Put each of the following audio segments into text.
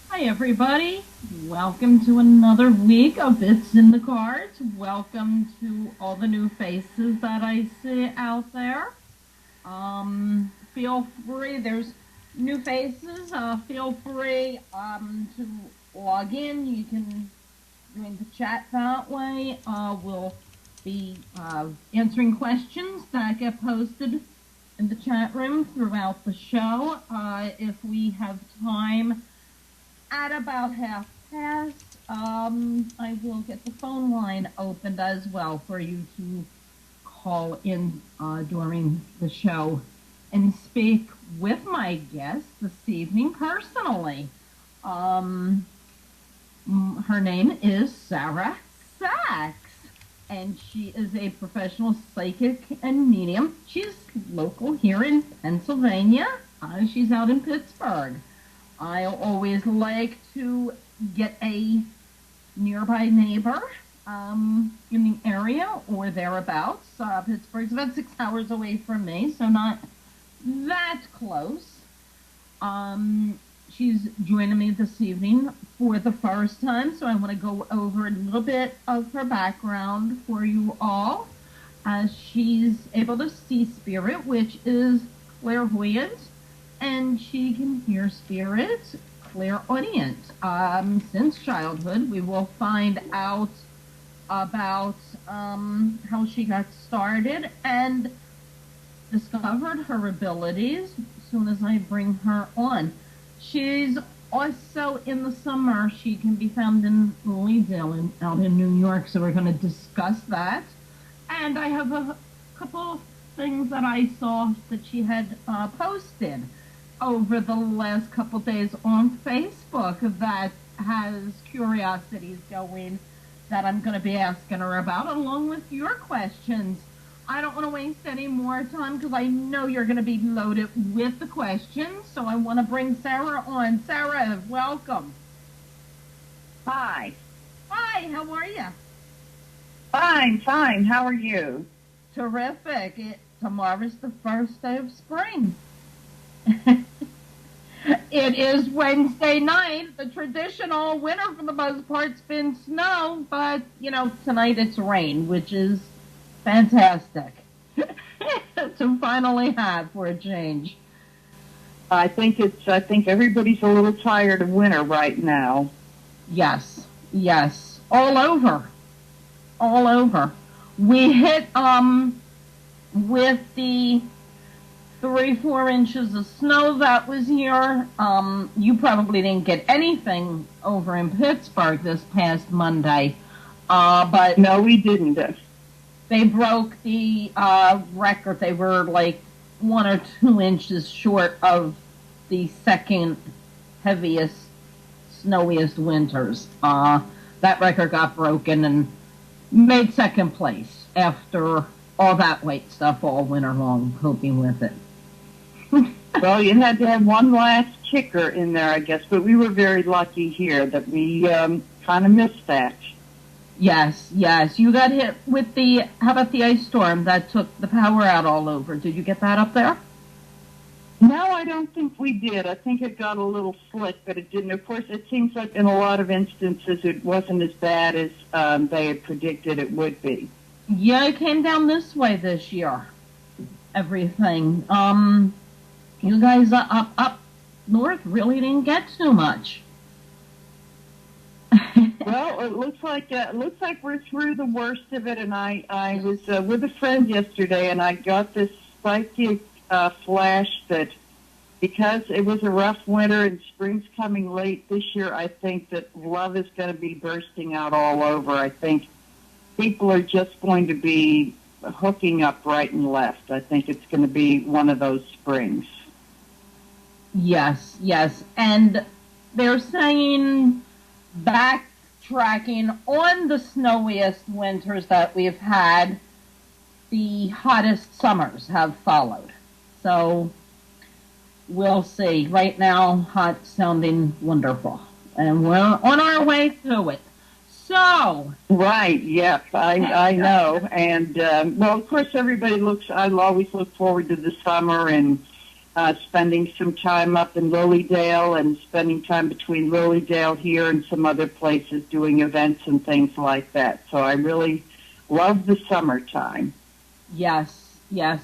Hi, everybody. Welcome to another week of Bits in the Cards. Welcome to all the new faces that I see out there. Feel free, there's new faces. Feel free to log in. You can join the chat that way. We'll be answering questions that get posted in the chat room throughout the show. If we have time, at about 1:30, I will get the phone line opened as well for you to call in during the show and speak with my guest this evening personally. Her name is Sara Sachs, and she is a professional psychic and medium. She's local here in Pennsylvania. She's out in Pittsburgh. I always like to get a nearby neighbor in the area or thereabouts. Pittsburgh's about 6 hours away from me, so not that close. She's joining me this evening for the first time, so I want to go over a little bit of her background for you all. She's able to see spirit, which is clairvoyant, and she can hear spirits, clairaudient. Since childhood, we will find out about how she got started and discovered her abilities as soon as I bring her on. She's also, in the summer, she can be found in Lilydale out in New York, so we're going to discuss that. And I have a couple of things that I saw that she had posted over the last couple days on Facebook that has curiosities going that I'm going to be asking her about, along with your questions. I don't want to waste any more time because I know you're going to be loaded with the questions, so I want to bring Sara on. Sara, welcome. Hi. Hi, how are you? Fine. How are you? Terrific. Tomorrow's the first day of spring. It is Wednesday night. The traditional winter, for the most part, has been snow, but, tonight it's rain, which is fantastic to finally have for a change. I think everybody's a little tired of winter right now. Yes. All over. We hit, with the 3-4 inches of snow that was here. You probably didn't get anything over in Pittsburgh this past Monday. But no, we didn't. They broke the record. They were like 1 or 2 inches short of the second heaviest, snowiest winters. That record got broken and made second place after all that white stuff all winter long, coping with it. Well, you had to have one last kicker in there, I guess, but we were very lucky here that we kind of missed that. Yes. You got hit with how about the ice storm that took the power out all over? Did you get that up there? No, I don't think we did. I think it got a little slick, but it didn't. Of course, it seems like in a lot of instances it wasn't as bad as they had predicted it would be. Yeah, it came down this way this year. Everything. You guys up north really didn't get too much. Well, it looks like we're through the worst of it. And I was with a friend yesterday, and I got this psychic flash that because it was a rough winter and spring's coming late this year, I think that love is going to be bursting out all over. I think people are just going to be hooking up right and left. I think it's going to be one of those springs. Yes. And they're saying backtracking on the snowiest winters that we've had, the hottest summers have followed. So we'll see. Right now, hot sounding wonderful. And we're on our way through it. So. Right, yes, I know. And, well, of course, I'll always look forward to the summer and spending some time up in Lilydale and spending time between Lilydale here and some other places doing events and things like that. So I really love the summertime. Yes, yes.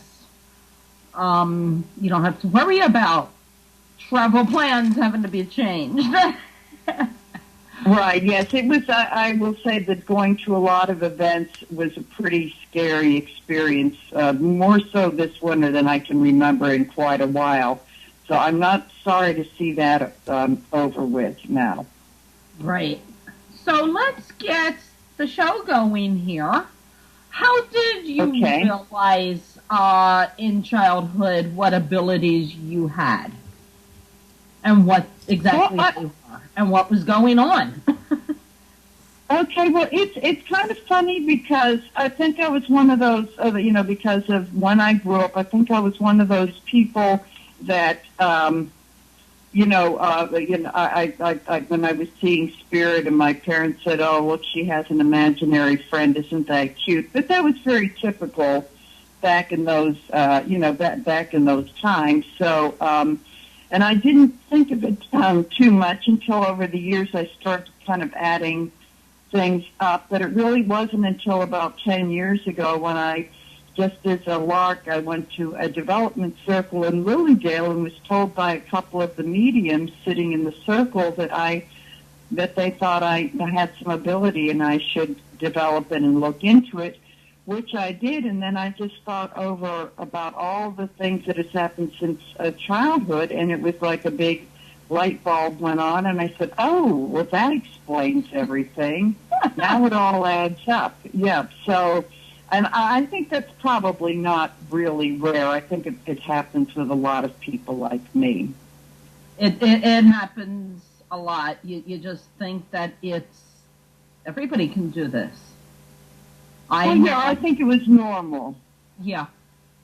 You don't have to worry about travel plans having to be changed. Right, yes. It was, I will say that going to a lot of events was a pretty scary experience, more so this winter than I can remember in quite a while. So I'm not sorry to see that over with now. Right. So let's get the show going here. How did you realize in childhood what abilities you had? And what exactly they were? And what was going on? Okay, well, it's kind of funny because I think I was one of those, because of when I grew up, I think I was one of those people that, I when I was seeing spirit and my parents said, oh, look, she has an imaginary friend, isn't that cute? But that was very typical back in those, back in those times. So, and I didn't think of it too much until over the years I started kind of adding things up. But it really wasn't until about 10 years ago when I, just as a lark, I went to a development circle in Lilydale and was told by a couple of the mediums sitting in the circle that they thought I had some ability and I should develop it and look into it, which I did. And then I just thought over about all the things that has happened since childhood, and it was like a big light bulb went on, and I said, oh, well, that explains everything. Now it all adds up. Yeah, so, and I think that's probably not really rare. I think it happens with a lot of people like me. It happens a lot. You just think that everybody can do this. I think it was normal. Yeah,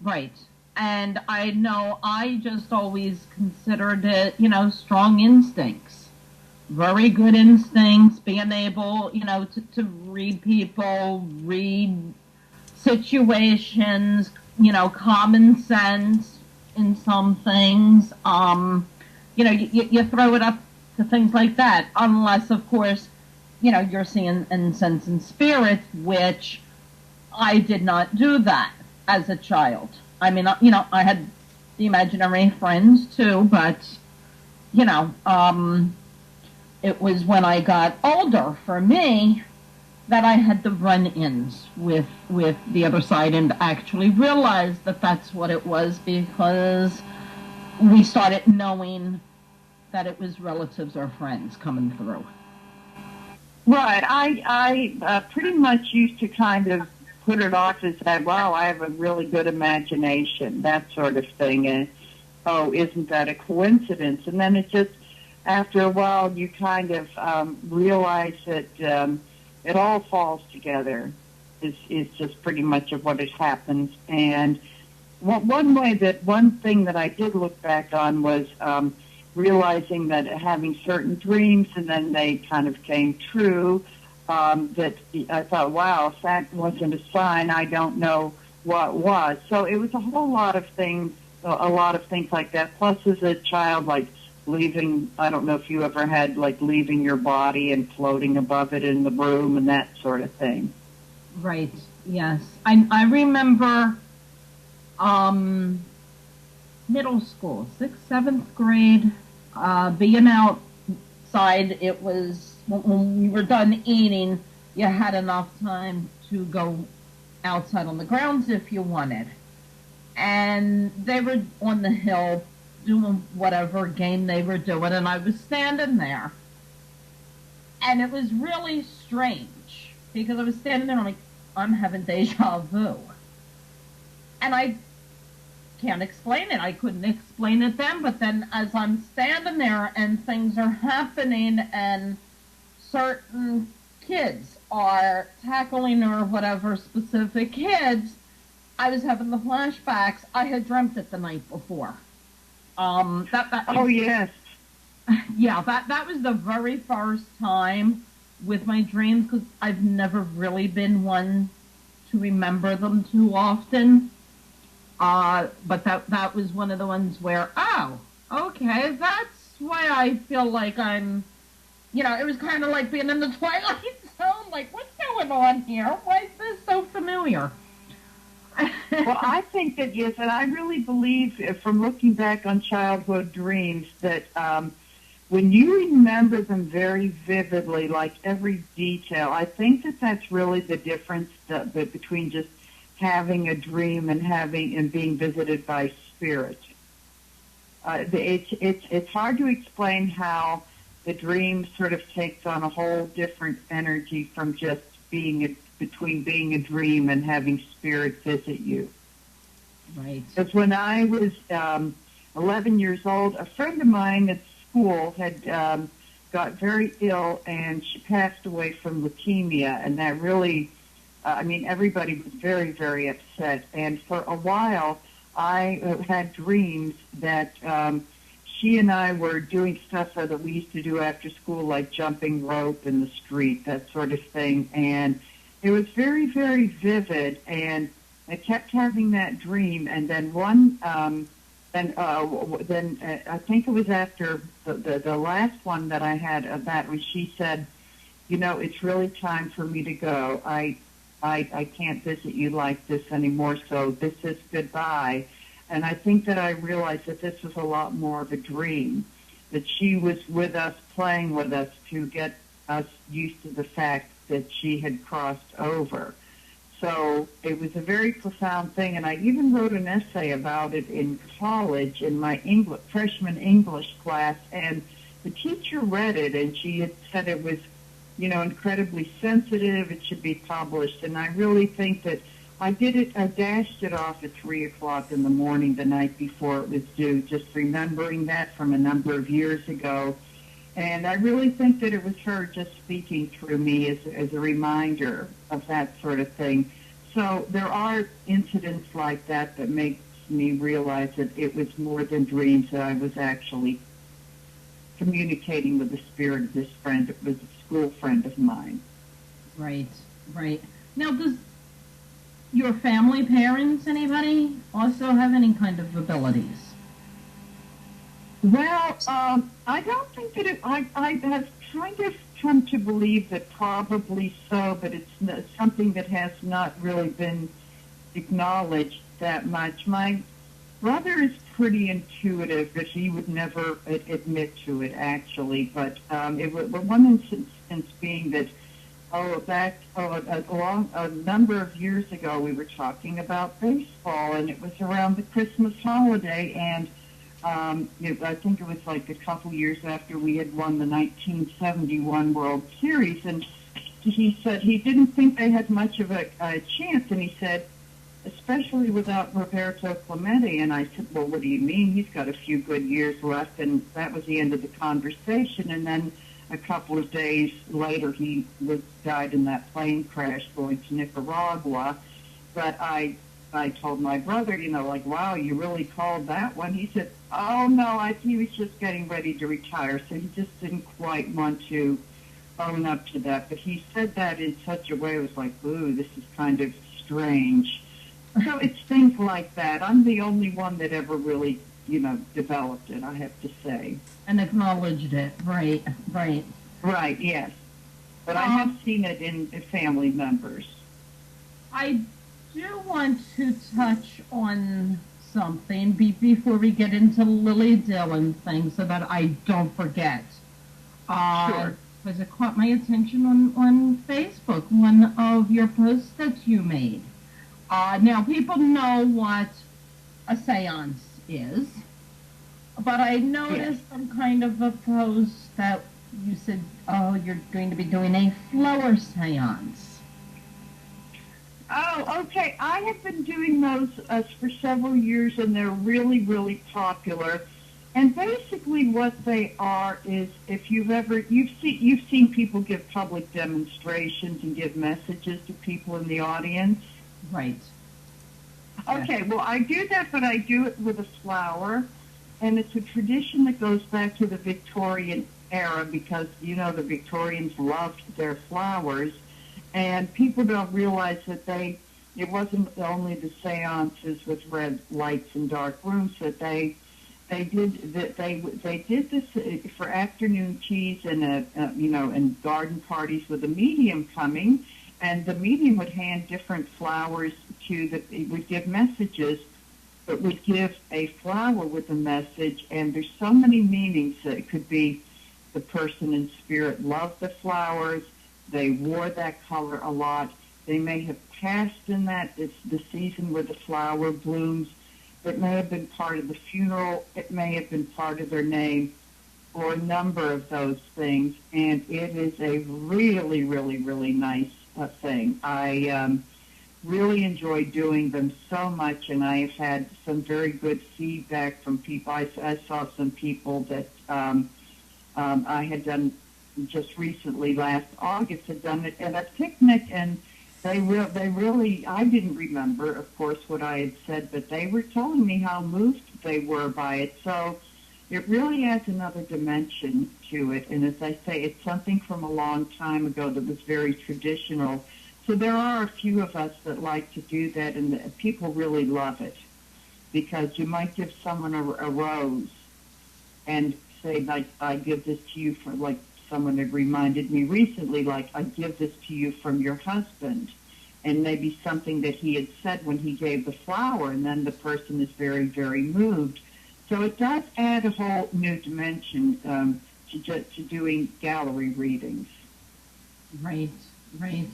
right. And I know I just always considered it, strong instincts. Very good instincts, being able, to read people, read situations, common sense in some things. You throw it up to things like that, unless, of course, you're seeing and sensing spirits, which I did not do that as a child. I mean, I had the imaginary friends too, but, it was when I got older, for me, that I had the run-ins with the other side and actually realized that that's what it was, because we started knowing that it was relatives or friends coming through. Right. I pretty much used to kind of put it off as that, wow, I have a really good imagination, that sort of thing. And, oh, isn't that a coincidence? And then it just, after a while, you kind of realize that it all falls together. Is just pretty much of what has happened. And one thing that I did look back on was realizing that having certain dreams and then they kind of came true, that I thought, wow, if that wasn't a sign, I don't know what was. So it was a whole lot of things, like that. Plus, as a child, like leaving, I don't know if you ever had, like, leaving your body and floating above it in the room and that sort of thing. Right, yes. I remember middle school, 6th, 7th grade, being outside. It was, when we were done eating, you had enough time to go outside on the grounds if you wanted. And they were on the hill doing whatever game they were doing, and I was standing there. And it was really strange, because I was standing there and I'm having deja vu. And I can't explain it. I couldn't explain it then, but then as I'm standing there and things are happening and certain kids are tackling or whatever specific kids, I was having the flashbacks. I had dreamt it the night before. Oh, yes. Yeah, that was the very first time with my dreams, because I've never really been one to remember them too often. But that was one of the ones where, oh, okay, that's why I feel like I'm, it was kind of like being in the Twilight Zone. Like, what's going on here? Why is this so familiar? Well, I think that, yes, and I really believe from looking back on childhood dreams that when you remember them very vividly, like every detail, I think that that's really the difference between just having a dream and being visited by spirit. It's hard to explain how the dream sort of takes on a whole different energy from just between being a dream and having spirit visit you. Right. Because when I was 11 years old, a friend of mine at school had got very ill, and she passed away from leukemia, and that really, everybody was very, very upset. And for a while, I had dreams that she and I were doing stuff that we used to do after school, like jumping rope in the street, that sort of thing. And it was very, very vivid, and I kept having that dream. And then I think it was after the last one that I had of that, when she said, it's really time for me to go. I can't visit you like this anymore, so this is goodbye. And I think that I realized that this was a lot more of a dream, that she was with us, playing with us to get us used to the fact that she had crossed over. So it was a very profound thing, and I even wrote an essay about it in college in my freshman English class, and the teacher read it, and she had said it was, incredibly sensitive, it should be published. And I really think that I dashed it off at 3 o'clock in the morning the night before it was due, just remembering that from a number of years ago. And I really think that it was her just speaking through me as a reminder of that sort of thing. So there are incidents like that that makes me realize that it was more than dreams, that I was actually communicating with the spirit of this friend. It was a school friend of mine. Right, right. Now, does your family, parents, anybody also have any kind of abilities? Well, I don't think that I have kind of come to believe that probably so, but it's something that has not really been acknowledged that much. My brother is pretty intuitive, but he would never admit to it, actually. But one instance being that, a number of years ago, we were talking about baseball, and it was around the Christmas holiday, and I think it was like a couple years after we had won the 1971 World Series, and he said he didn't think they had much of a chance, and he said, especially without Roberto Clemente. And I said, well, what do you mean? He's got a few good years left, and that was the end of the conversation. And then a couple of days later, he died in that plane crash going to Nicaragua. But I told my brother, wow, you really called that one? He said, oh, no, he was just getting ready to retire, so he just didn't quite want to own up to that. But he said that in such a way, it was like, ooh, this is kind of strange. So it's things like that. I'm the only one that ever really, developed it, I have to say. And acknowledged it, right, right. Right, yes. But I have seen it in family members. I do want to touch on something before we get into Lily Dillon thing, so that I don't forget. Sure. Because it caught my attention on Facebook, one of your posts that you made. Now, people know what a seance is, but I noticed some kind of a post that you said, you're going to be doing a flower seance. Oh, okay. I have been doing those for several years, and they're really, really popular. And basically, what they are is, if you've seen people give public demonstrations and give messages to people in the audience. Right. Okay. Well, I do that, but I do it with a flower, and it's a tradition that goes back to the Victorian era, because the Victorians loved their flowers. And people don't realize that they it wasn't only the seances with red lights and dark rooms that they did that they did this for afternoon teas and and garden parties with a medium coming, and the medium would hand different flowers to the. It would give messages, but would give a flower with a message, and there's so many meanings that it could be. The person in spirit loved the flowers. They wore that color a lot. They may have passed in that. It's the season where the flower blooms. It may have been part of the funeral. It may have been part of their name, or a number of those things. And it is a really, really, really nice thing. I really enjoy doing them so much, and I have had some very good feedback from people. I saw some people that I had done just recently, last August, had done it at a picnic, and they really, I didn't remember, of course, what I had said, but they were telling me how moved they were by it. So it really adds another dimension to it. And as I say, it's something from a long time ago that was very traditional. So there are a few of us that like to do that, and people really love it, because you might give someone a rose and say, like, I give this to you for, like, someone had reminded me recently, like, I give this to you from your husband, and maybe something that he had said when he gave the flower, and then the person is very, very moved. So it does add a whole new dimension to doing gallery readings. Right, right.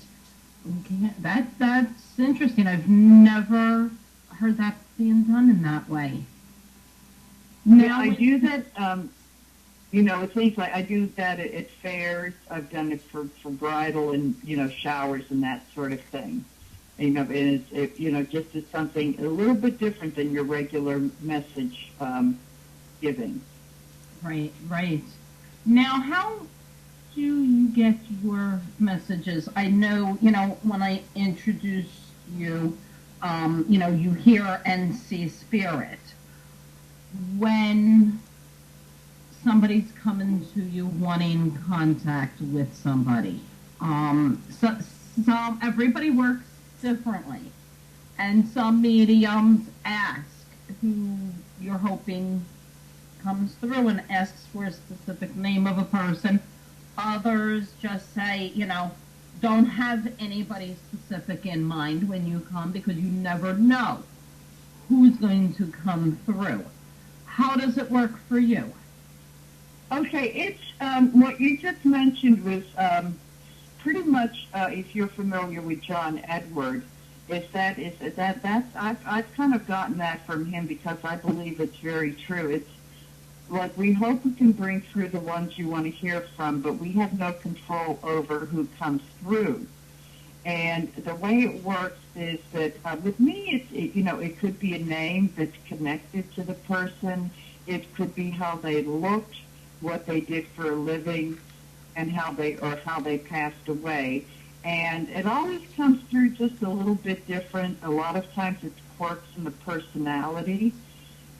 Okay, that's interesting. I've never heard that being done in that way. Now, I do that. Things like I do that at fairs. I've done it for bridal and, showers and that sort of thing. And just as something a little bit different than your regular message giving. Right, right. Now, how do you get your messages? I know, when I introduce you, you hear and see spirit. When somebody's coming to you wanting contact with somebody. So everybody works differently. And some mediums ask who you're hoping comes through and asks for a specific name of a person. Others just say, don't have anybody specific in mind when you come, because you never know who's going to come through. How does it work for you? Okay, it's what you just mentioned was pretty much, if you're familiar with John Edward, I've kind of gotten that from him, because I believe it's very true. It's like, we hope we can bring through the ones you want to hear from, but we have no control over who comes through. And the way it works is that with me, it could be a name that's connected to the person. It could be how they looked, what they did for a living, and how they passed away. And it always comes through just a little bit different. A lot of times it's quirks in the personality,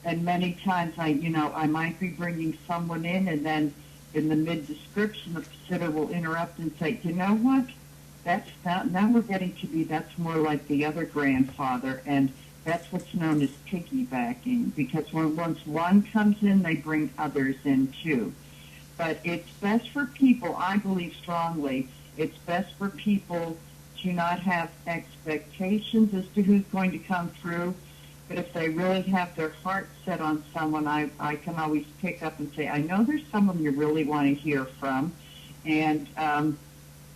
and many times I might be bringing someone in, and then in the mid-description, the sitter will interrupt and say, you know what? Now we're getting to be, that's more like the other grandfather, and that's what's known as piggybacking, because once one comes in, they bring others in too. But it's best for people, I believe strongly, it's best for people to not have expectations as to who's going to come through. But if they really have their heart set on someone, I can always pick up and say, I know there's someone you really want to hear from. And,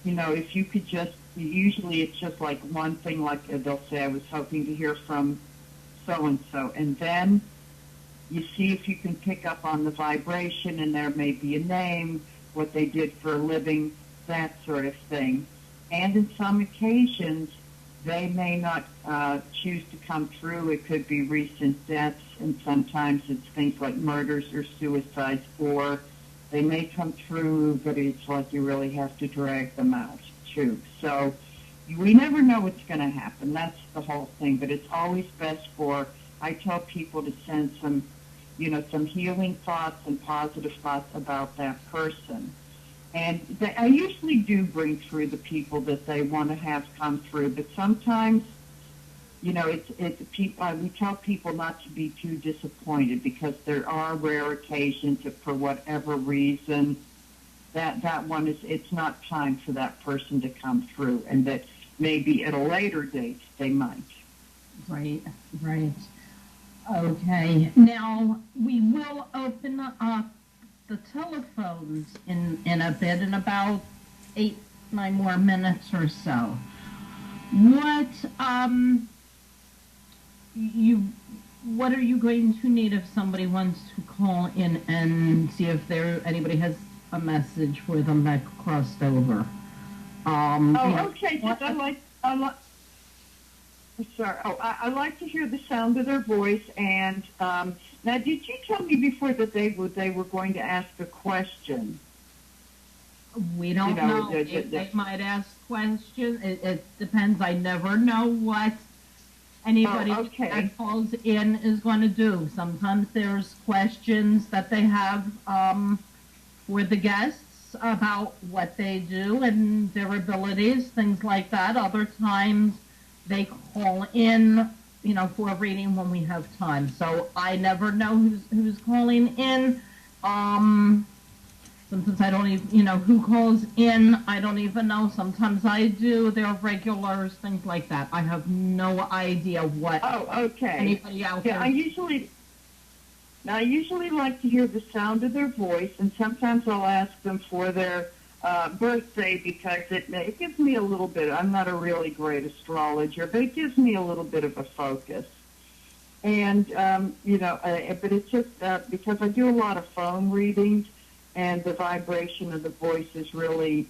if you could just, usually it's just like one thing, like they'll say, I was hoping to hear from so-and-so. And then you see if you can pick up on the vibration, and there may be a name, what they did for a living, that sort of thing. And in some occasions, they may not choose to come through. It could be recent deaths, and sometimes it's things like murders or suicides, or they may come through, but it's like you really have to drag them out, too. So we never know what's going to happen. That's the whole thing. But it's always best I tell people to send some healing thoughts and positive thoughts about that person. And I usually do bring through the people that they want to have come through, but sometimes we tell people not to be too disappointed because there are rare occasions that for whatever reason that one is, it's not time for that person to come through, and that maybe at a later date they might. Right, right. Okay. Now, we will open up the telephones in a bit, in about 8-9 more minutes or so. What are you going to need if somebody wants to call in and see if anybody has a message for them that crossed over? Okay. Just I like to hear the sound of their voice. And now, did you tell me before that they were going to ask a question? We don't know. They might ask questions. It depends. I never know what anybody that calls in is going to do. Sometimes there's questions that they have for the guests about what they do and their abilities, things like that. Other times they call in, for a reading when we have time. So I never know who's calling in. Sometimes I don't even, who calls in, I don't even know. Sometimes I do. They're regulars, things like that. I have no idea what anybody out there. I usually like to hear the sound of their voice, and sometimes I'll ask them for their birthday because it gives me a little bit. I'm not a really great astrologer, but it gives me a little bit of a focus. And, but it's just because I do a lot of phone readings, and the vibration of the voice is really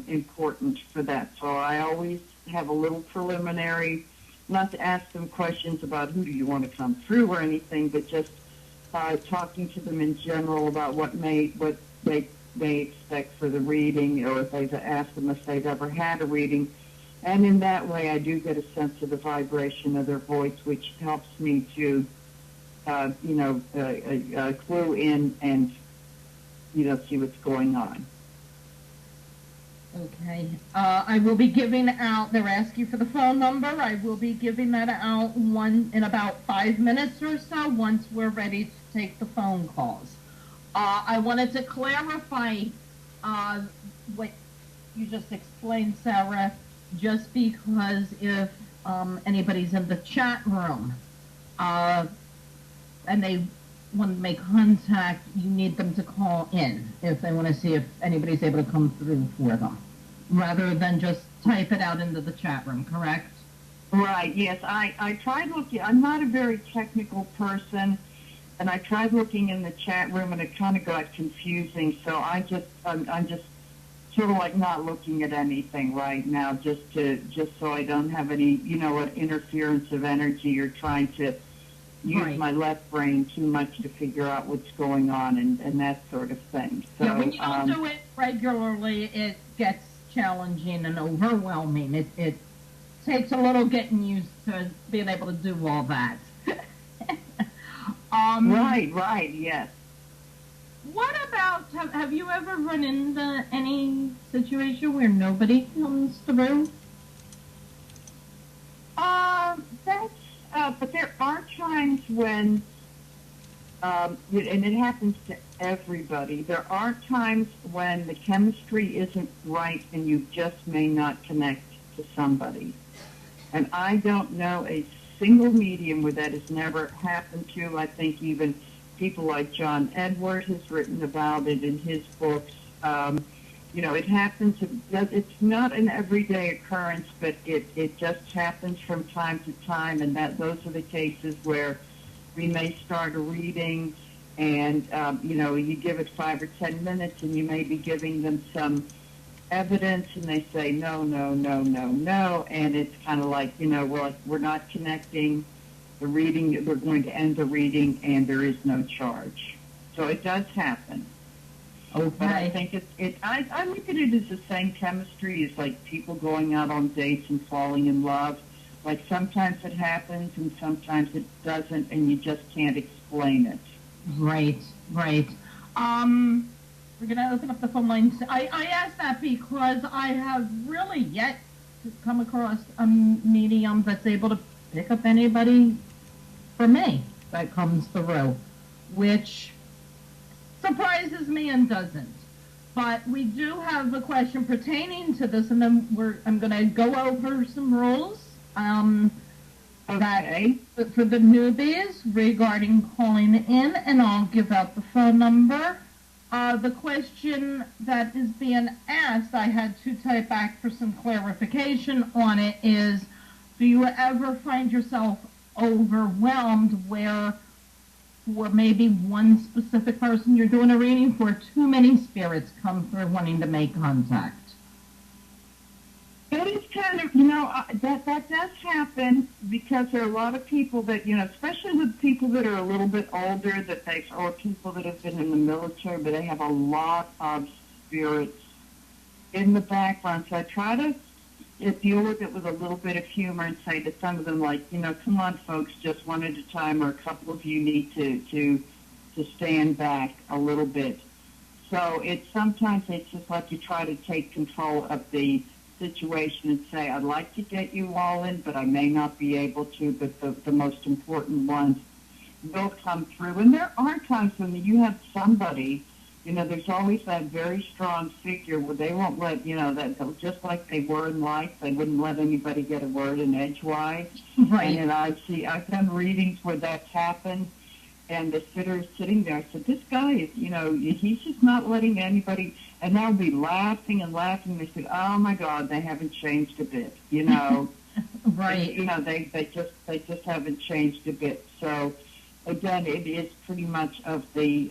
important for that. So I always have a little preliminary, not to ask them questions about who do you want to come through or anything, but just talking to them in general about what they expect for the reading, or if they've asked them if they've ever had a reading. And in that way, I do get a sense of the vibration of their voice, which helps me to, clue in and see what's going on. Okay. I will be giving out, they're asking for the phone number. I will be giving that out in about 5 minutes or so once we're ready to take the phone calls. I wanted to clarify what you just explained, Sarah, just because if anybody's in the chat room and they want to make contact, you need them to call in if they want to see if anybody's able to come through for them, rather than just type it out into the chat room, correct? Right, yes. I tried looking. I'm not a very technical person, and I tried looking in the chat room, and it kind of got confusing, so I'm just sort of like not looking at anything right now, just so I don't have any, interference of energy or trying to use my left brain too much to figure out what's going on and that sort of thing. So, yeah, when you don't do it regularly, it gets challenging and overwhelming. It takes a little getting used to being able to do all that. Right, yes. What about, have you ever run into any situation where nobody comes through? But there are times when, and it happens to everybody, there are times when the chemistry isn't right and you just may not connect to somebody. And I don't know a single medium where that has never happened to. I think even people like John Edward has written about it in his books. It happens. It's not an everyday occurrence, but it just happens from time to time, and those are the cases where we may start a reading, and you give it 5 or 10 minutes, and you may be giving them some evidence, and they say no, and it's kind of like we're not connecting. The reading, we're going to end the reading, and there is no charge. So it does happen. Okay. But I think I look at it as the same chemistry as like people going out on dates and falling in love. Like sometimes it happens and sometimes it doesn't, and you just can't explain it. Right. We're going to open up the phone lines. I asked that because I have really yet to come across a medium that's able to pick up anybody for me that comes through, which surprises me and doesn't. But we do have a question pertaining to this, and then I'm going to go over some rules Okay. for the newbies regarding calling in, and I'll give out the phone number. The question that is being asked, I had to type back for some clarification on it, is do you ever find yourself overwhelmed where for maybe one specific person you're doing a reading for, too many spirits come through wanting to make contact? That is kind of, that does happen because there are a lot of people that, especially with people that are a little bit older, or people that have been in the military, but they have a lot of spirits in the background. So I try to deal with it with a little bit of humor and say to some of them, like, come on, folks, just one at a time, or a couple of you need to stand back a little bit. So sometimes it's just like you try to take control of the situation and say, I'd like to get you all in, but I may not be able to, but the most important ones will come through. And there are times when you have somebody, there's always that very strong figure where they won't let, that just like they were in life, they wouldn't let anybody get a word in edgewise. Right. And I've done readings where that's happened, and the sitter is sitting there. I said, this guy is, he's just not letting anybody, and they'll be laughing and laughing. They said, oh my God, they haven't changed a bit, Right. They just haven't changed a bit. So again, it is pretty much of the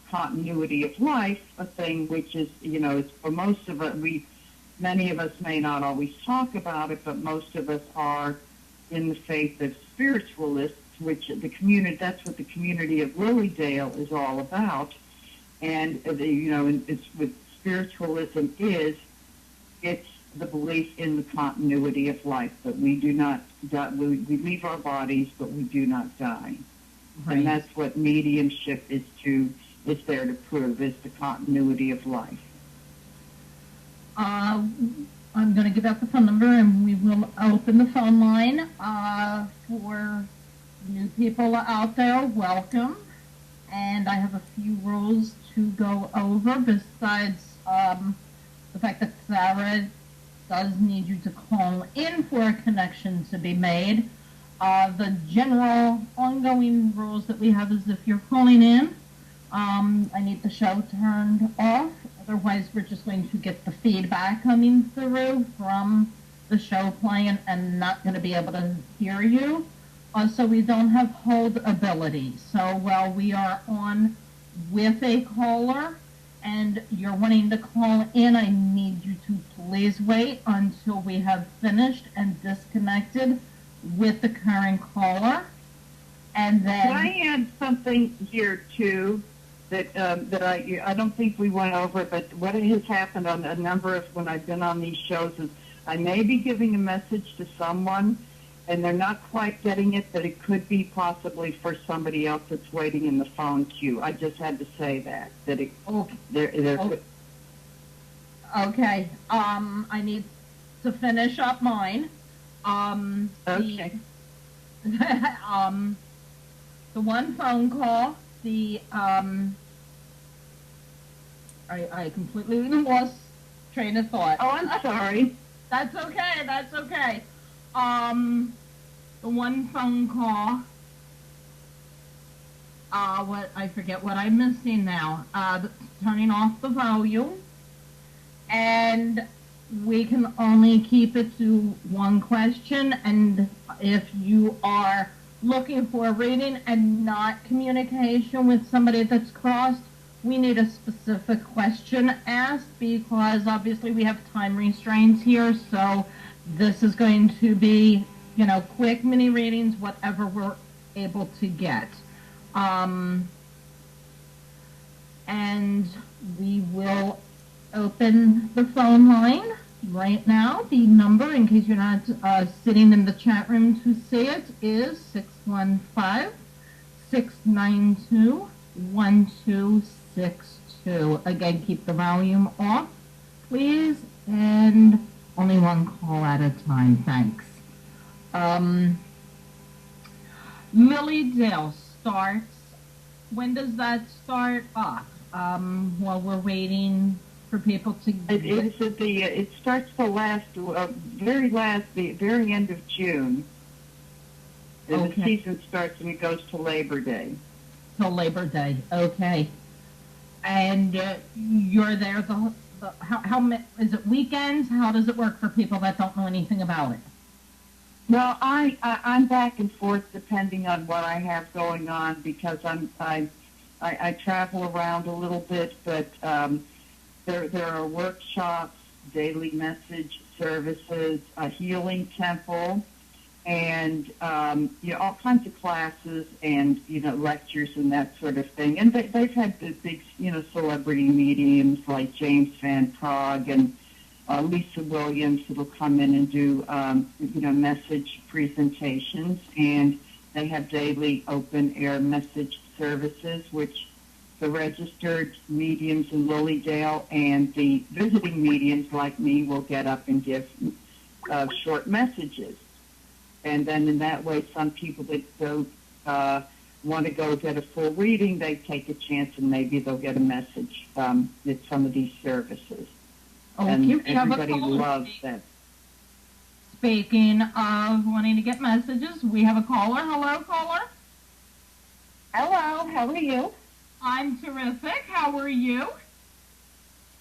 continuity of life, a thing which is, it's for most of us, many of us may not always talk about it, but most of us are in the faith of spiritualists, which that's what the community of Lilydale is all about. And, it's with spiritualism it's the belief in the continuity of life, that we do not die, we leave our bodies, but we do not die. Right. And that's what mediumship is there to prove, is the continuity of life. I'm going to give out the phone number, and we will open the phone line for new people out there. Welcome. And I have a few rules to go over besides the fact that Sara does need you to call in for a connection to be made. The general ongoing rules that we have is if you're calling in, I need the show turned off. Otherwise, we're just going to get the feedback coming through from the show playing and not going to be able to hear you. So we don't have hold ability. So while we are on with a caller and you're wanting to call in, I need you to please wait until we have finished and disconnected with the current caller. And then... Can I add something here, too, that I don't think we went over, but what has happened on a number of, when I've been on these shows, is I may be giving a message to someone, and they're not quite getting it, but it could be possibly for somebody else that's waiting in the phone queue. I just had to say that it. Okay. I need to finish up mine. Okay. The one phone call. I completely lost train of thought. Oh, I'm sorry. That's okay. That's okay. The one phone call, I forget what I'm missing now. Turning off the volume, and we can only keep it to one question. And if you are looking for a reading and not communication with somebody that's crossed, we need a specific question asked, because obviously we have time restraints here. So this is going to be, quick mini readings, whatever we're able to get. And we will open the phone line right now. The number, in case you're not sitting in the chat room to see it, is 615-692-1262. Again, keep the volume off, please, and only one call at a time. Thanks. Lilydale starts. When does that start up? While we're waiting for people to It's at the. It starts the the very end of June. And the season starts and it goes to Labor Day. Till Labor Day. Okay. And you're there how is it weekends? How does it work for people that don't know anything about it? Well, I'm back and forth depending on what I have going on because I travel around a little bit, but there are workshops, daily message services, a healing temple, and all kinds of classes and lectures and that sort of thing. And they've had the big celebrity mediums like James Van Praagh and Lisa Williams that'll come in and do message presentations, and they have daily open air message services, which the registered mediums in Lilydale and the visiting mediums like me will get up and give short messages. And then in that way, some people that don't want to go get a full reading, they take a chance and maybe they'll get a message at some of these services. Oh, and everybody loves that. Speaking of wanting to get messages, we have a caller. Hello, caller. Hello, how are you? I'm terrific. How are you?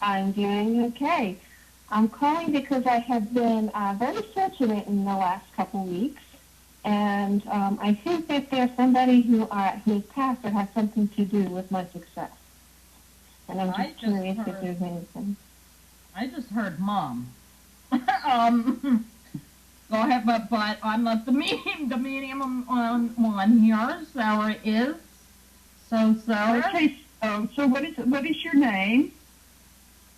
I'm doing okay. I'm calling because I have been very fortunate in the last couple weeks, and I think that there's somebody who has passed that has something to do with my success. And I'm just curious if there's anything. I just heard Mom. Go ahead, but I'm not the medium on one here. Sarah is. So Sarah. Okay. So what is your name?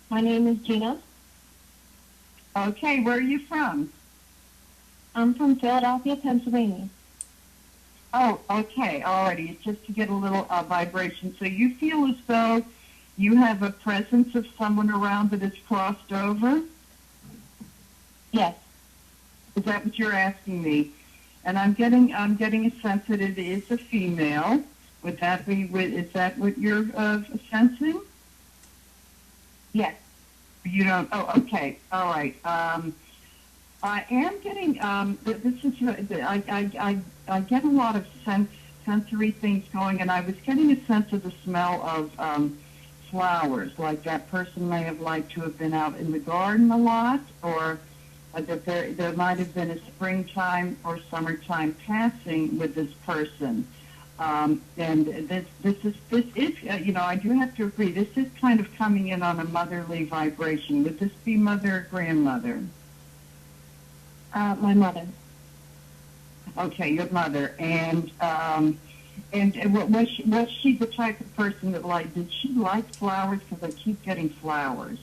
My name is Gina. Okay. Where are you from? I'm from Philadelphia, Pennsylvania. Oh, okay. Alrighty. It's just to get a little vibration. So you feel as though you have a presence of someone around that has crossed over? Yes. Is that what you're asking me? And I'm getting a sense that it is a female. Would that be? Is that what you're sensing? Yes. You don't. Oh, okay. All right. I am getting. This is. I get a lot of sensory things going, and I was getting a sense of the smell of flowers. Like that person may have liked to have been out in the garden a lot, or that there might have been a springtime or summertime passing with this person. And this is I do have to agree, this is kind of coming in on a motherly vibration. Would this be mother or grandmother? My mother. Okay, your mother. And was she the type of person that did she like flowers? Because I keep getting flowers.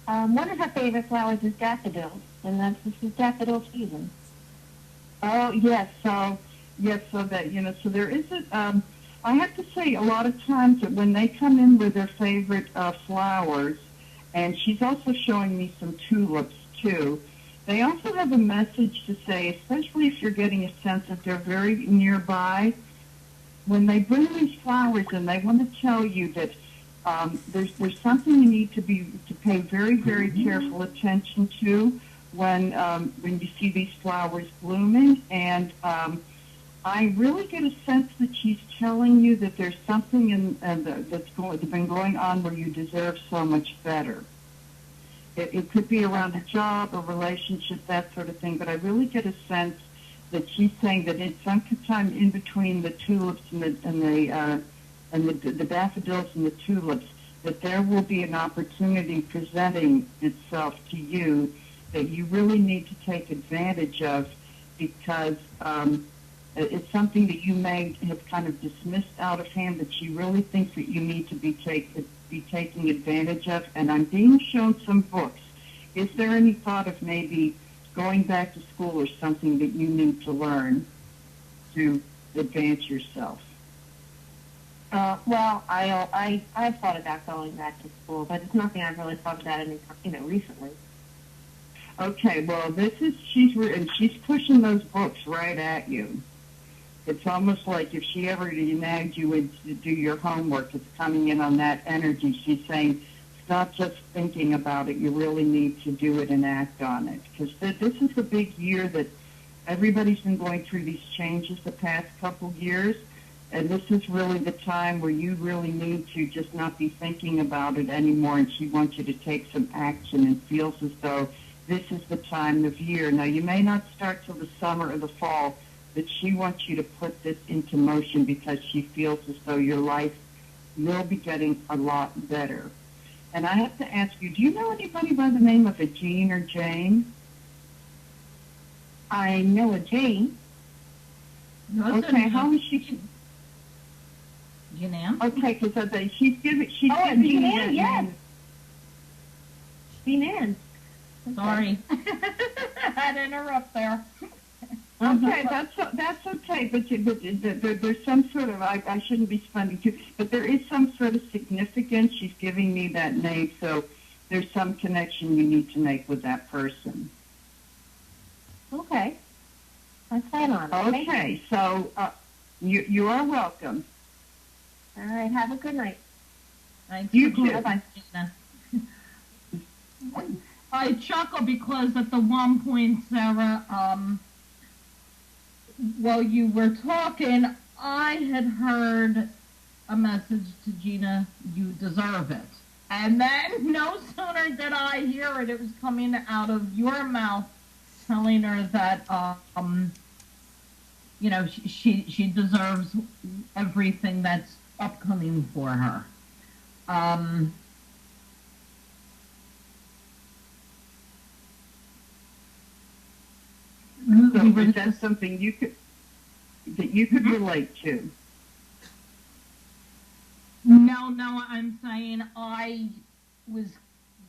One of her favorite flowers is daffodils, and this is daffodil season. Oh, yes. So that, so there is I have to say a lot of times that when they come in with their favorite flowers, and she's also showing me some tulips too, they also have a message to say, especially if you're getting a sense that they're very nearby, when they bring these flowers in, they want to tell you that there's something you need to pay very, very careful attention to when you see these flowers blooming. And I really get a sense that she's telling you that there's something that's been going on where you deserve so much better. It could be around a job, a relationship, that sort of thing. But I really get a sense that she's saying that it's sometime in between the tulips and the daffodils and the tulips, that there will be an opportunity presenting itself to you that you really need to take advantage of, because it's something that you may have kind of dismissed out of hand that she really thinks that you need to be taking advantage of. And I'm being shown some books. Is there any thought of maybe going back to school or something that you need to learn to advance yourself? Well, I've thought about going back to school, but it's nothing I've really thought about recently. Okay, well, she's pushing those books right at you. It's almost like if she ever nagged you in to do your homework, it's coming in on that energy. She's saying, it's not just thinking about it, you really need to do it and act on it. Because this is a big year that everybody's been going through these changes the past couple years, and this is really the time where you really need to just not be thinking about it anymore, and she wants you to take some action and feels as though this is the time of year. Now, you may not start till the summer or the fall, but she wants you to put this into motion because she feels as though your life will be getting a lot better. And I have to ask you, do you know anybody by the name of a Jean or Jane? I know a Jane. Okay, how is she? Jean? Okay, because she's giving Jean me that Ann, yes. name. Jean Ann. Sorry. I'd interrupt there. Okay, that's okay, but there's some sort of, I shouldn't be spending too, but there is some sort of significance. She's giving me that name, so there's some connection you need to make with that person. Okay. I plan on it. Okay, so you are welcome. All right, have a good night. Thanks You for too. calling, Gina. I chuckle because at the one point, Sarah, while you were talking, I had heard a message to Gina, you deserve it. And then no sooner did I hear it, it was coming out of your mouth telling her that, you know, she deserves everything that's upcoming for her. So is that something that you could relate to? No, I'm saying I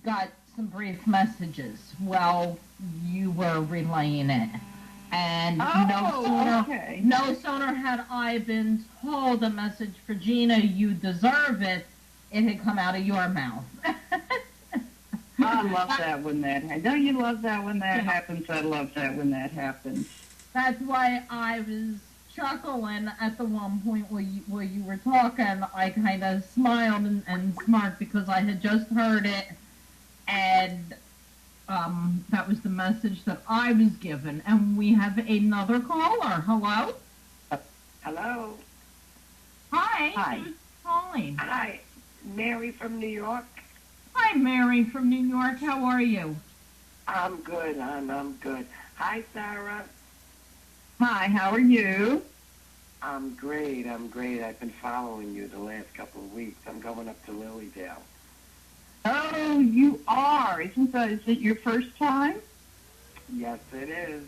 got some brief messages while you were relaying it. And no sooner had I been told a message for Gina, you deserve it, it had come out of your mouth. I love that when that happens. Don't you love that when that happens? I love that when that happens. That's why I was chuckling at the one point where you were talking. I kind of smiled and smirked because I had just heard it, and that was the message that I was given. And we have another caller. Hello? Hello. Hi. Hi. Who's calling? Hi, Mary from New York. Hi, Mary from New York. How are you? I'm good, hon. I'm good. Hi, Sarah. Hi, how are you? I'm great. I'm great. I've been following you the last couple of weeks. I'm going up to Lilydale. Oh, you are. Is it your first time? Yes, it is.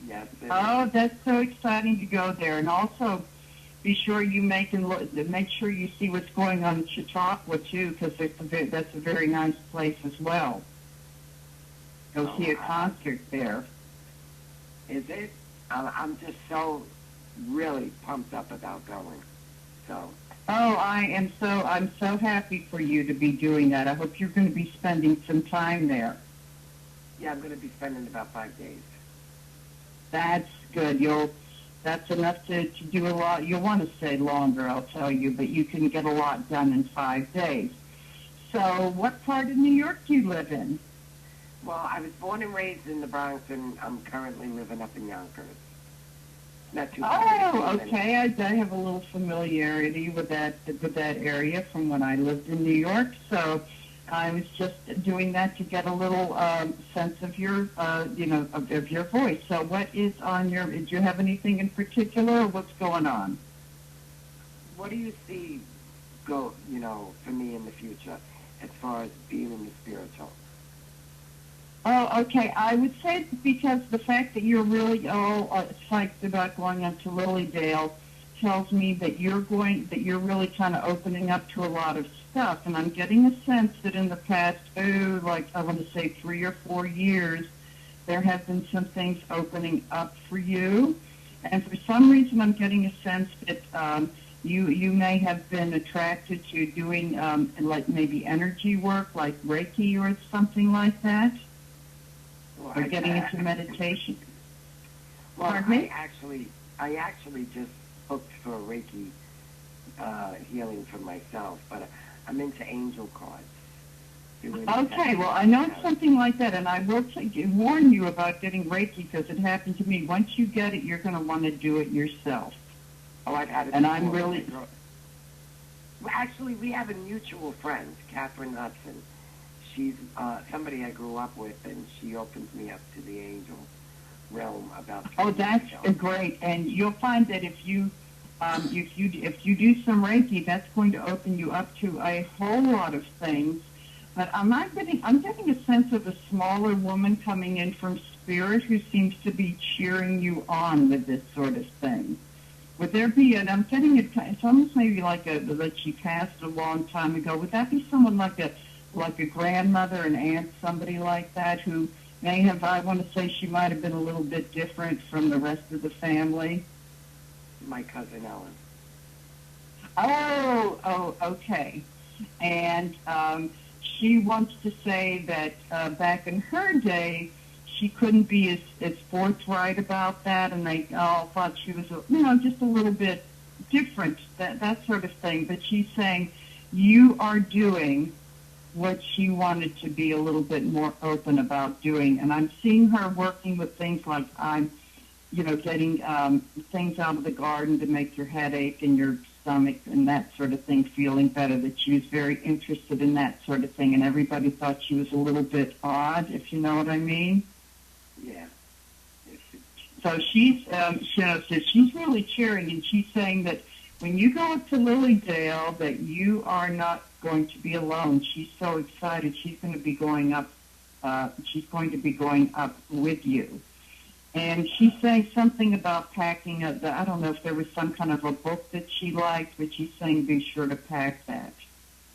Yes, it Oh, is. that's so exciting to go there. And also, be sure you make sure you see what's going on in Chautauqua, too, because that's a very nice place as well. Go see a concert there. Is it? I'm just so really pumped up about going. So. Oh, I'm so happy for you to be doing that. I hope you're going to be spending some time there. Yeah, I'm going to be spending about 5 days. That's good. That's enough to do a lot. You'll want to stay longer, I'll tell you, but you can get a lot done in 5 days. So what part of New York do you live in? Well, I was born and raised in the Bronx, and I'm currently living up in Yonkers. Not too far. Oh, okay. I have a little familiarity with that area from when I lived in New York. So I was just doing that to get a little sense of your, of your voice. So what is on your? Do you have anything in particular, or what's going on? What do you see for me in the future as far as being in the spiritual? Oh, okay. I would say because the fact that you're really all psyched about going up to Lilydale tells me that you're really kind of opening up to a lot of stuff. And I'm getting a sense that in the past, I want to say 3 or 4 years, there have been some things opening up for you. And for some reason, I'm getting a sense that you may have been attracted to doing like maybe energy work, like Reiki or something like that. Well, Or getting into meditation. Well, Pardon me? I actually just booked for a Reiki healing for myself, but I'm into angel cards. Okay, well, I know it's something like that, and I will warn you about getting Reiki because it happened to me. Once you get it, you're going to want to do it yourself. Oh, I've had it and before. I'm really... Well, actually, we have a mutual friend, Catherine Hudson. She's somebody I grew up with, and she opens me up to the angel realm about 3 years that's ago. great, and you'll find that if you do some Reiki, that's going to open you up to a whole lot of things. But I'm getting a sense of a smaller woman coming in from spirit who seems to be cheering you on with this sort of thing. Would there be, and I'm getting it's almost maybe like that she passed a long time ago. Would that be someone like a grandmother, an aunt, somebody like that who may have, I want to say she might have been a little bit different from the rest of the family? My cousin Ellen. Oh, okay. And she wants to say that back in her day, she couldn't be as forthright about that, and they all thought she was, just a little bit different, that sort of thing. But she's saying you are doing what she wanted to be a little bit more open about doing. And I'm seeing her working with things like getting things out of the garden to make your head ache and your stomach and that sort of thing feeling better, that she was very interested in that sort of thing. And everybody thought she was a little bit odd, if you know what I mean. Yeah. So she's really cheering, and she's saying that when you go up to Lilydale, that you are not going to be alone. She's so excited. She's going to be going up. She's going to be going up with you. And she's saying something about packing I don't know if there was some kind of a book that she liked, but she's saying be sure to pack that.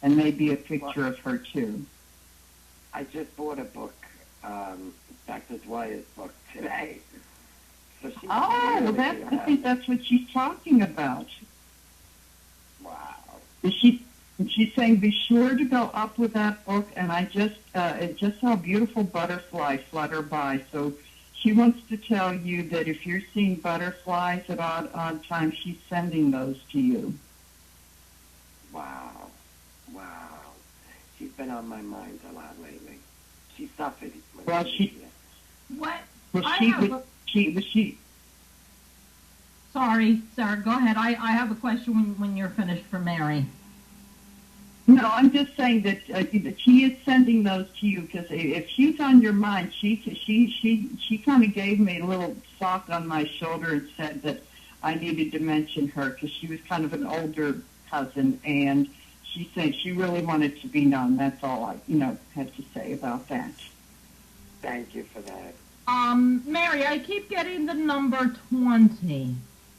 And maybe a picture of her, too. I just bought a book, Dr. Dwyer's book, today. So I think that's what she's talking about. Wow. She's saying be sure to go up with that book, and I just saw a beautiful butterfly flutter by, so she wants to tell you that if you're seeing butterflies at odd times, she's sending those to you. Wow. She's been on my mind a lot lately. She suffered. Well, What? she... Sorry, Sarah, go ahead. I have a question when you're finished for Mary. No, I'm just saying that she is sending those to you, because if she's on your mind, she kind of gave me a little sock on my shoulder and said that I needed to mention her because she was kind of an older cousin, and she said she really wanted to be known. That's all I, had to say about that. Thank you for that. Mary, I keep getting the number 20.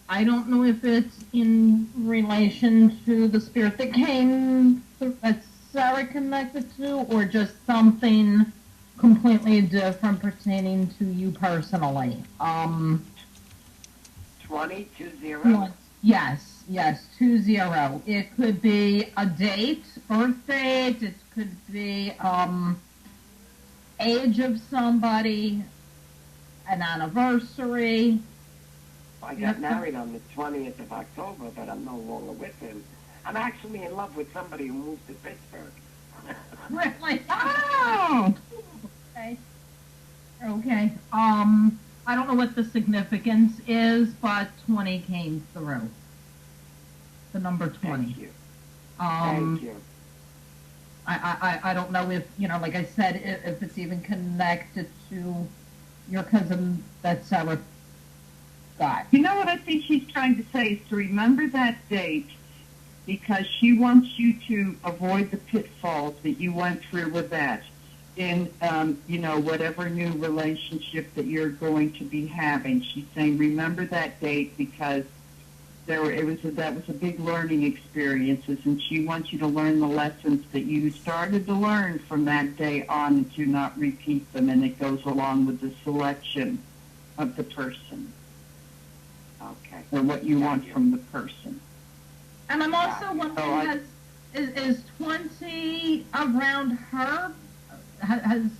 I don't know if it's in relation to the spirit that came that Sarah connected to, or just something completely different pertaining to you personally. 20? Yes, 20. It could be a date, birth date. It could be age of somebody, an anniversary. I got married on the 20th of October, but I'm no longer with him. I'm actually in love with somebody who moved to Pittsburgh. Really? Oh! Okay. I don't know what the significance is, but 20 came through. The number 20. Thank you. Thank you. I don't know if, like I said, if it's even connected to your cousin that Sarah got. You know what I think she's trying to say is to remember that date, because she wants you to avoid the pitfalls that you went through with that in, whatever new relationship that you're going to be having. She's saying remember that date because that was a big learning experiences, and she wants you to learn the lessons that you started to learn from that day on and to not repeat them, and it goes along with the selection of the person. Okay. Or what you want from the person. And I'm also wondering, is 20 around her? Has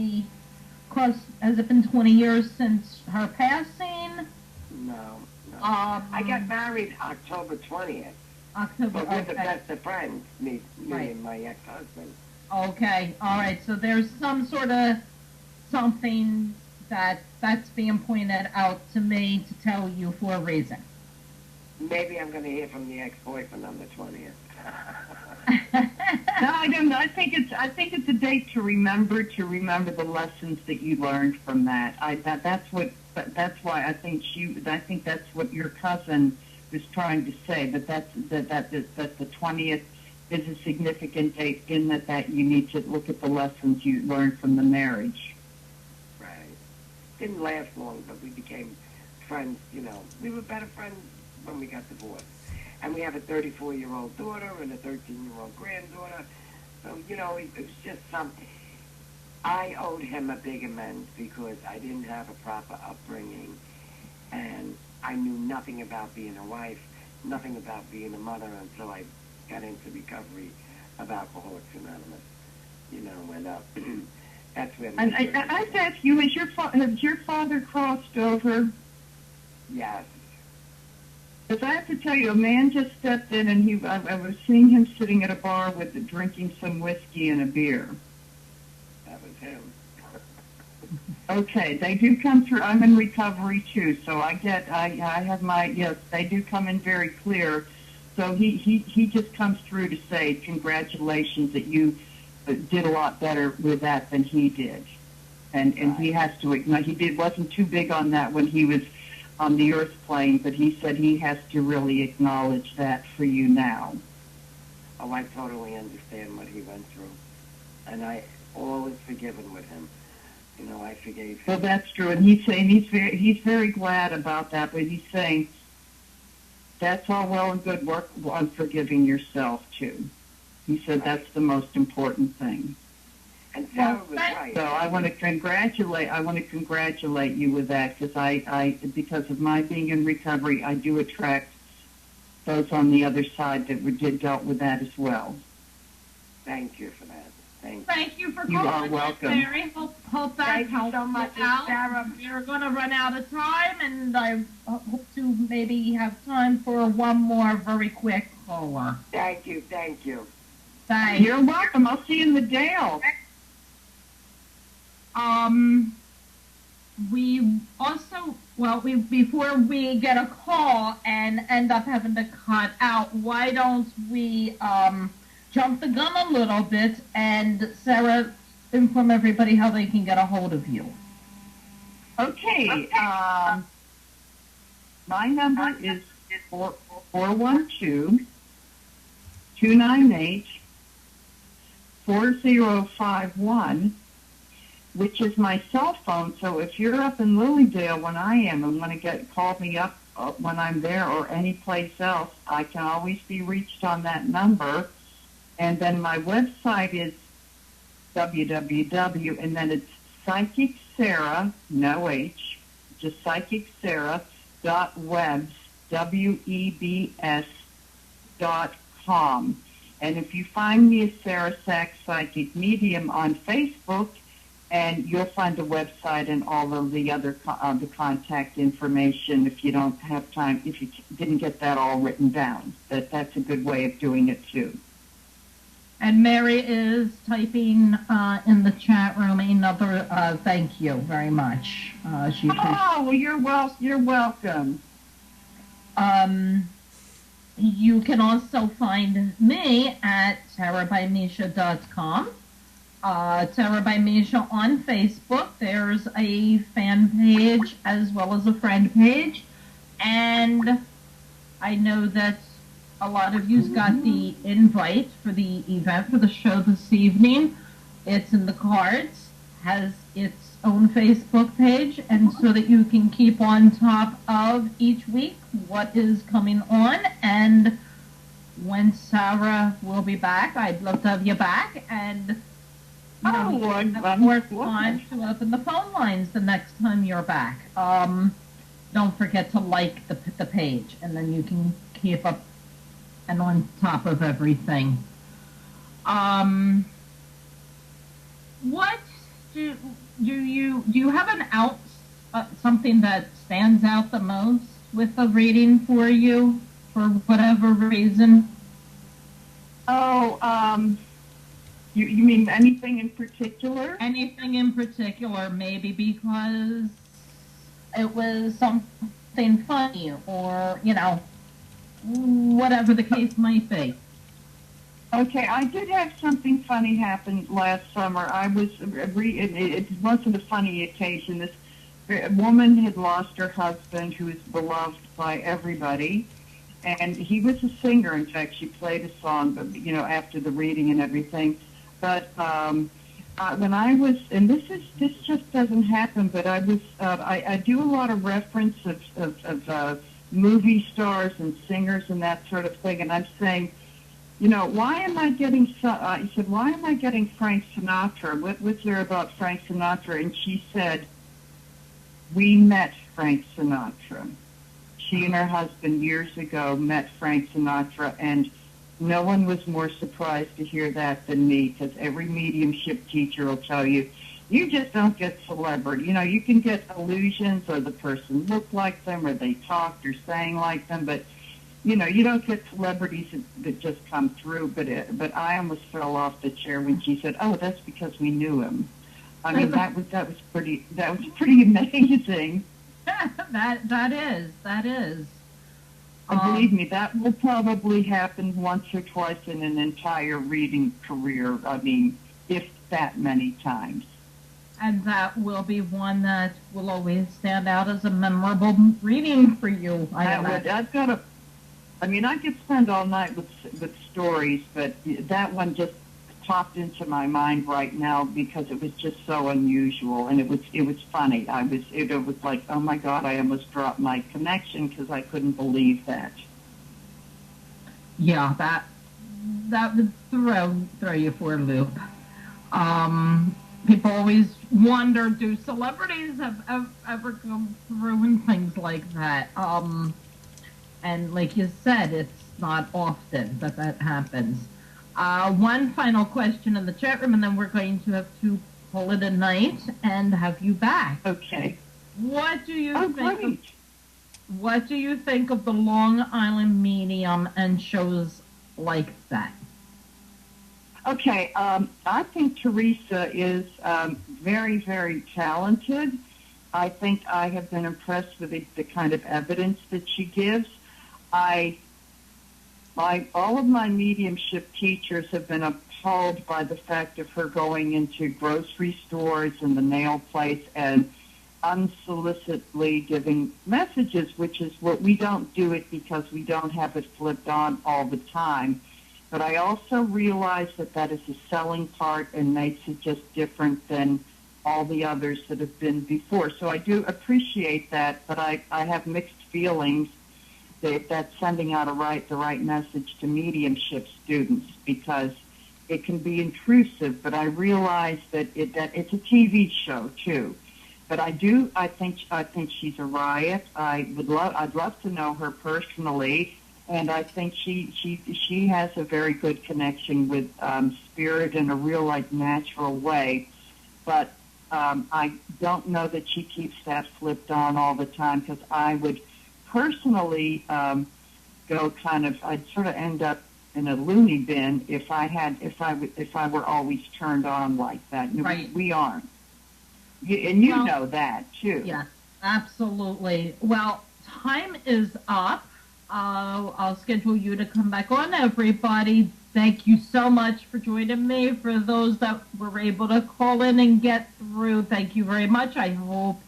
it been 20 years since her passing? No. I got married October 20th. October. But we're Okay. the best of friends, me Right. and my ex-husband. Okay. All right. So there's some sort of something that's being pointed out to me to tell you for a reason. Maybe I'm going to hear from the ex-boyfriend on the 20th. No, I don't know. I think it's a date to remember the lessons that you learned from that. That's why I think that's what your cousin was trying to say. But that the 20th is a significant date in that you need to look at the lessons you learned from the marriage. Right. Didn't last long, but we became friends. We were better friends when we got divorced. And we have a 34-year-old daughter and a 13-year-old granddaughter. So, it was just something. I owed him a big amends because I didn't have a proper upbringing. And I knew nothing about being a wife, nothing about being a mother until I got into recovery of Alcoholics Anonymous. And that's where... And I have to ask you, has your father crossed over? Yes. Because I have to tell you, a man just stepped in, and I was seeing him sitting at a bar drinking some whiskey and a beer. That was him. Okay, they do come through. I'm in recovery too, so I have my, yes, they do come in very clear. So he just comes through to say congratulations that you did a lot better with that than he did, and he has to acknowledge wasn't too big on that when he was on the earth plane, but he said he has to really acknowledge that for you now. Oh, I totally understand what he went through, and all is forgiven with him. I forgave him. Well, that's true, and he's saying he's very glad about that, but he's saying that's all well and good. Work on forgiving yourself too. He said that's the most important thing. And Sarah was right. So I want to congratulate you with that, because because of my being in recovery, I do attract those on the other side that dealt with that as well. Thank you for that. Thank you for calling. You are welcome. Mary. Hope that helps so much, out. Sarah. We're going to run out of time, and I hope to maybe have time for one more very quick caller. Thank you. Thanks. You're welcome. I'll see you in the Dale. We also, before we get a call and end up having to cut out, why don't we jump the gun a little bit, and Sarah, inform everybody how they can get a hold of you. Okay. My number is 412-298-4051, which is my cell phone. So if you're up in Lilydale when I am and want to call me up when I'm there or any place else, I can always be reached on that number. And then my website is www, and then it's Psychic Sara, no H, just Psychic Sara .webs, WEBS.com. And if you find me as Sara Sachs Psychic Medium on Facebook, and you'll find a website and all of the other the contact information if you don't have time, if you didn't get that all written down. That's a good way of doing it too. And Mary is typing in the chat room another thank you very much. Well, you're welcome. You can also find me at tarabymisha.com. Sara by Misha on Facebook. There's a fan page as well as a friend page. And I know that a lot of you's got the invite for the event for the show this evening. It's in the cards, has its own Facebook page, and so that you can keep on top of each week what is coming on. And when Sarah will be back, I'd love to have you back, and I'm more time to open the phone lines the next time you're back. Don't forget to like the page, and then you can keep up and on top of everything. What do you have an something that stands out the most with a reading for you for whatever reason? Oh, you mean anything in particular? Anything in particular, maybe because it was something funny or, whatever the case might be. Okay, I did have something funny happen last summer. It wasn't a funny occasion. This woman had lost her husband, who was beloved by everybody, and he was a singer. In fact, she played a song, but after the reading and everything. But when I was, and this just doesn't happen, but I do a lot of reference of movie stars and singers and that sort of thing, and I'm saying, why am I getting? He said, why am I getting Frank Sinatra? What's there about Frank Sinatra? And she said, we met Frank Sinatra. She and her husband years ago met Frank Sinatra, and no one was more surprised to hear that than me, because every mediumship teacher will tell you, you just don't get celebrity. You can get illusions, or the person looked like them, or they talked or sang like them, but you don't get celebrities that just come through. But I almost fell off the chair when she said, "Oh, that's because we knew him." I mean, that was pretty amazing. that is. And believe me, that will probably happen once or twice in an entire reading career. I mean, if that many times. And that will be one that will always stand out as a memorable reading for you. I could spend all night with stories, but that one just popped into my mind right now because it was just so unusual, and it was funny. It was like, oh my God, I almost dropped my connection because I couldn't believe that. Yeah, that would throw you for a loop. People always wonder, do celebrities have ever come through and things like that? And like you said, it's not often that happens. One final question in the chat room, and then we're going to have to call it a night and have you back. Okay. What do you think of the Long Island Medium and shows like that? Okay, I think Teresa is very, very talented. I think I have been impressed with the kind of evidence that she gives. All of my mediumship teachers have been appalled by the fact of her going into grocery stores and the nail place and unsolicitedly giving messages, which is what we don't do it because we don't have it flipped on all the time. But I also realize that is a selling part and makes it just different than all the others that have been before. So I do appreciate that, but I have mixed feelings that's sending out the right message to mediumship students, because it can be intrusive. But I realize that it's a TV show too. But I think she's a riot. I'd love to know her personally, and I think she has a very good connection with spirit in a real natural way. But I don't know that she keeps that flipped on all the time, because I would personally go I'd sort of end up in a loony bin if I were always turned on like that. Right. We aren't. And you know that too. Yeah, absolutely. Well, time is up. I'll schedule you to come back on, everybody. Thank you so much for joining me. For those that were able to call in and get through, thank you very much. I hope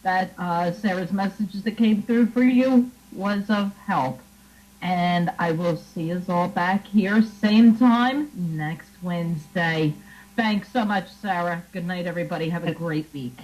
that Sarah's messages that came through for you was of help. And I will see us all back here, same time, next Wednesday. Thanks so much, Sarah. Good night, everybody. Have a great week.